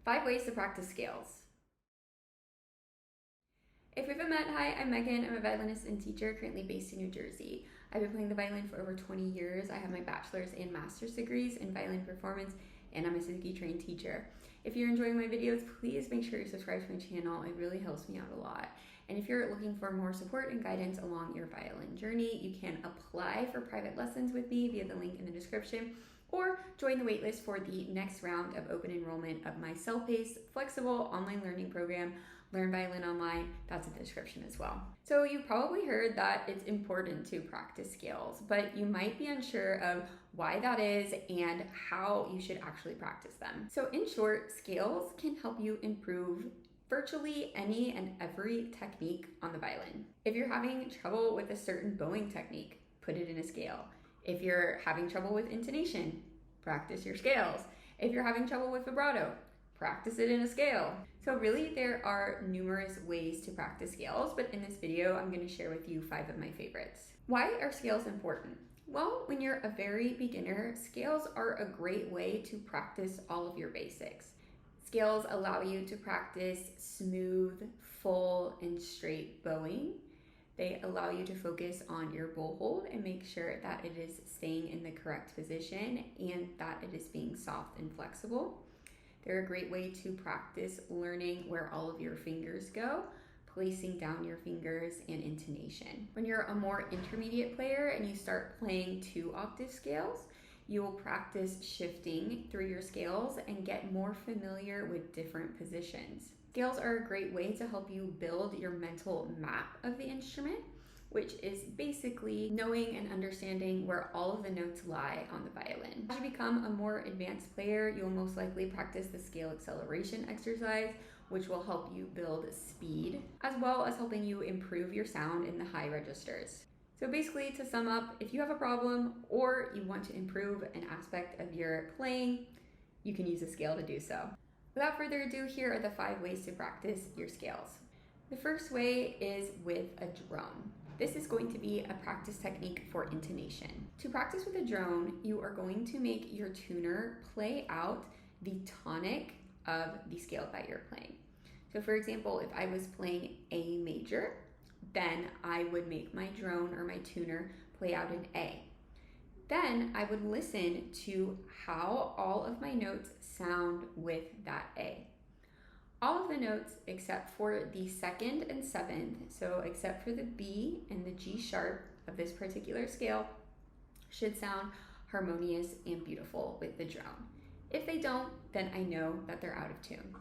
5 ways to practice scales. If we haven't met, hi, I'm Megan. I'm a violinist and teacher currently based in New Jersey. I've been playing the violin for over 20 years. I have my bachelor's and master's degrees in violin performance, and I'm a Suzuki trained teacher. If you're enjoying my videos, please make sure you subscribe to my channel. It really helps me out a lot. And if you're looking for more support and guidance along your violin journey, you can apply for private lessons with me via the link in the description, or join the waitlist for the next round of open enrollment of my self-paced, flexible online learning program, Learn Violin Online. That's in the description as well. So you've probably heard that it's important to practice scales, but you might be unsure of why that is and how you should actually practice them. So in short, scales can help you improve virtually any and every technique on the violin. If you're having trouble with a certain bowing technique, put it in a scale. If you're having trouble with intonation, practice your scales. If you're having trouble with vibrato, practice it in a scale. So really there are numerous ways to practice scales, but in this video, I'm going to share with you 5 of my favorites. Why are scales important? Well, when you're a very beginner, scales are a great way to practice all of your basics. Scales allow you to practice smooth, full, and straight bowing. They allow you to focus on your bow hold and make sure that it is staying in the correct position and that it is being soft and flexible. They're a great way to practice learning where all of your fingers go, placing down your fingers, and intonation. When you're a more intermediate player and you start playing 2-octave scales, you will practice shifting through your scales and get more familiar with different positions. Scales are a great way to help you build your mental map of the instrument, which is basically knowing and understanding where all of the notes lie on the violin. As you become a more advanced player, you'll most likely practice the scale acceleration exercise, which will help you build speed, as well as helping you improve your sound in the high registers. So basically, to sum up, if you have a problem or you want to improve an aspect of your playing, you can use a scale to do so. Without further ado, here are the 5 ways to practice your scales. The first way is with a drone. This is going to be a practice technique for intonation. To practice with a drone, you are going to make your tuner play out the tonic of the scale that you're playing. So for example, if I was playing A major, then I would make my drone or my tuner play out an A. Then I would listen to how all of my notes sound with that A. All of the notes except for the 2nd and 7th, so except for the B and the G sharp of this particular scale, should sound harmonious and beautiful with the drone. If they don't, then I know that they're out of tune.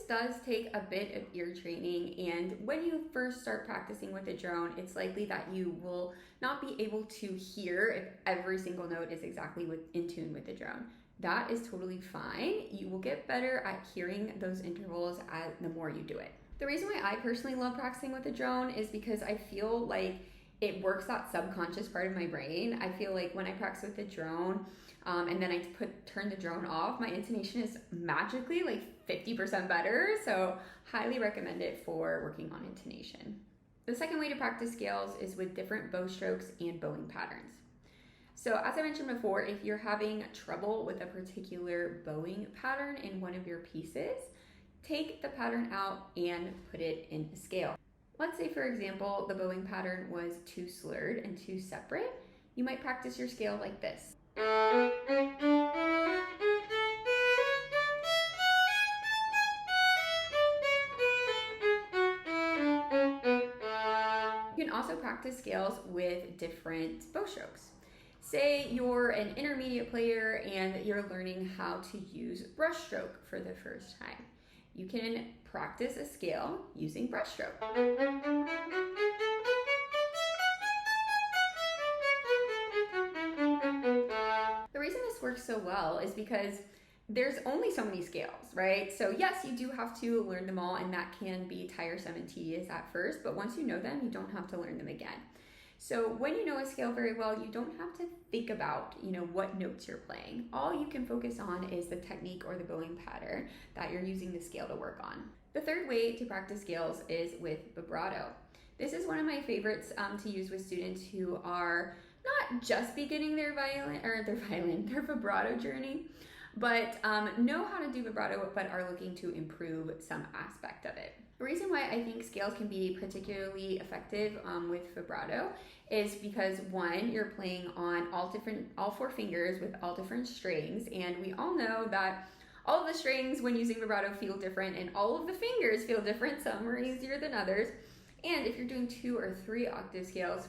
Does take a bit of ear training, and when you first start practicing with a drone, it's likely that you will not be able to hear if every single note is exactly in tune with the drone. That is totally fine. You will get better at hearing those intervals the more you do it. The reason why I personally love practicing with a drone is because I feel like it works that subconscious part of my brain. I feel like when I practice with the drone, and then I turn the drone off, my intonation is magically like 50% better. So highly recommend it for working on intonation. The second way to practice scales is with different bow strokes and bowing patterns. So as I mentioned before, if you're having trouble with a particular bowing pattern in one of your pieces, take the pattern out and put it in a scale. Let's say, for example, the bowing pattern was too slurred and too separate. You might practice your scale like this. You can also practice scales with different bow strokes. Say you're an intermediate player and you're learning how to use brushstroke for the first time. You can practice a scale using brushstroke. The reason this works so well is because there's only so many scales, right? So yes, you do have to learn them all, and that can be tiresome and tedious at first, but once you know them, you don't have to learn them again. So when you know a scale very well, you don't have to think about, what notes you're playing. All you can focus on is the technique or the bowing pattern that you're using the scale to work on. The third way to practice scales is with vibrato. This is one of my favorites to use with students who are not just beginning their vibrato journey, but know how to do vibrato but are looking to improve some aspect of it. The reason why I think scales can be particularly effective with vibrato is because, one, you're playing on all four fingers with all different strings, and we all know that all of the strings when using vibrato feel different, and all of the fingers feel different. Some are easier than others, and if you're doing 2 or 3 octave scales,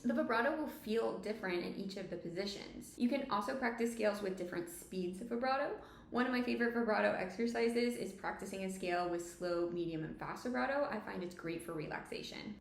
the vibrato will feel different in each of the positions. You can also practice scales with different speeds of vibrato. One of my favorite vibrato exercises is practicing a scale with slow, medium, and fast vibrato. I find it's great for relaxation.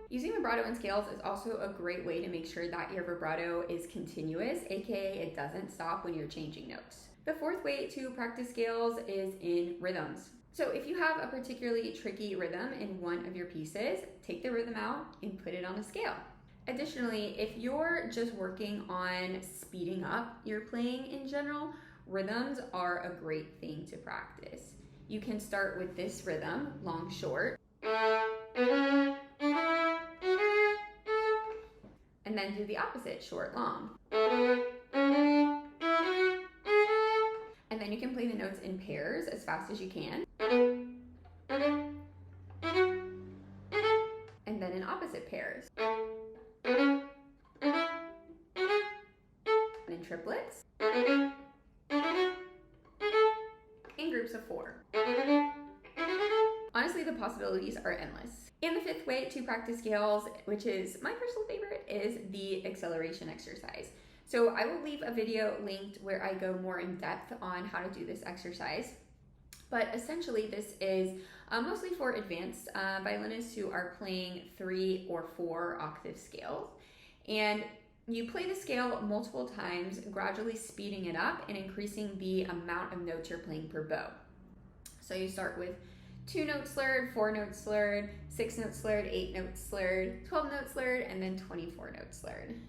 Using vibrato in scales is also a great way to make sure that your vibrato is continuous, aka it doesn't stop when you're changing notes. The fourth way to practice scales is in rhythms. So if you have a particularly tricky rhythm in one of your pieces, take the rhythm out and put it on a scale. Additionally, if you're just working on speeding up your playing in general, rhythms are a great thing to practice. You can start with this rhythm, long, short, and then do the opposite, short, long. And then you can play the notes in pairs as fast as you can. And then in opposite pairs. And in triplets. In groups of 4. Honestly, the possibilities are endless. And the fifth way to practice scales, which is my personal favorite, is the acceleration exercise. So I will leave a video linked where I go more in depth on how to do this exercise. But essentially this is mostly for advanced violinists who are playing 3 or 4 octave scales. And you play the scale multiple times, gradually speeding it up and increasing the amount of notes you're playing per bow. So you start with 2 notes slurred, 4 notes slurred, 6 notes slurred, 8 notes slurred, 12 notes slurred, and then 24 notes slurred.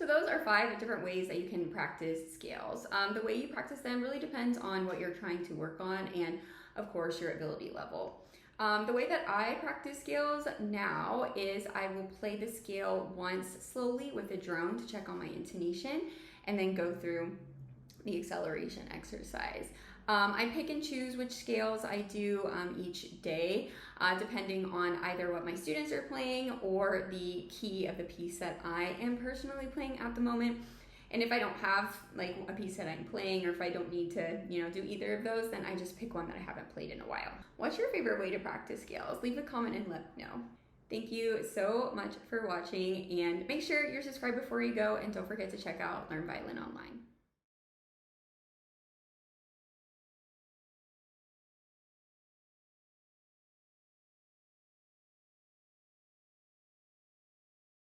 those are 5 different ways that you can practice scales. The way you practice them really depends on what you're trying to work on and, of course, your ability level. The way that I practice scales now is I will play the scale once slowly with a drone to check on my intonation and then go through the acceleration exercise. I pick and choose which scales I do each day, depending on either what my students are playing or the key of the piece that I am personally playing at the moment. And if I don't have like a piece that I'm playing, or if I don't need to, do either of those, then I just pick one that I haven't played in a while. What's your favorite way to practice scales? Leave a comment and let me know. Thank you so much for watching, and make sure you're subscribed before you go, and don't forget to check out Learn Violin Online.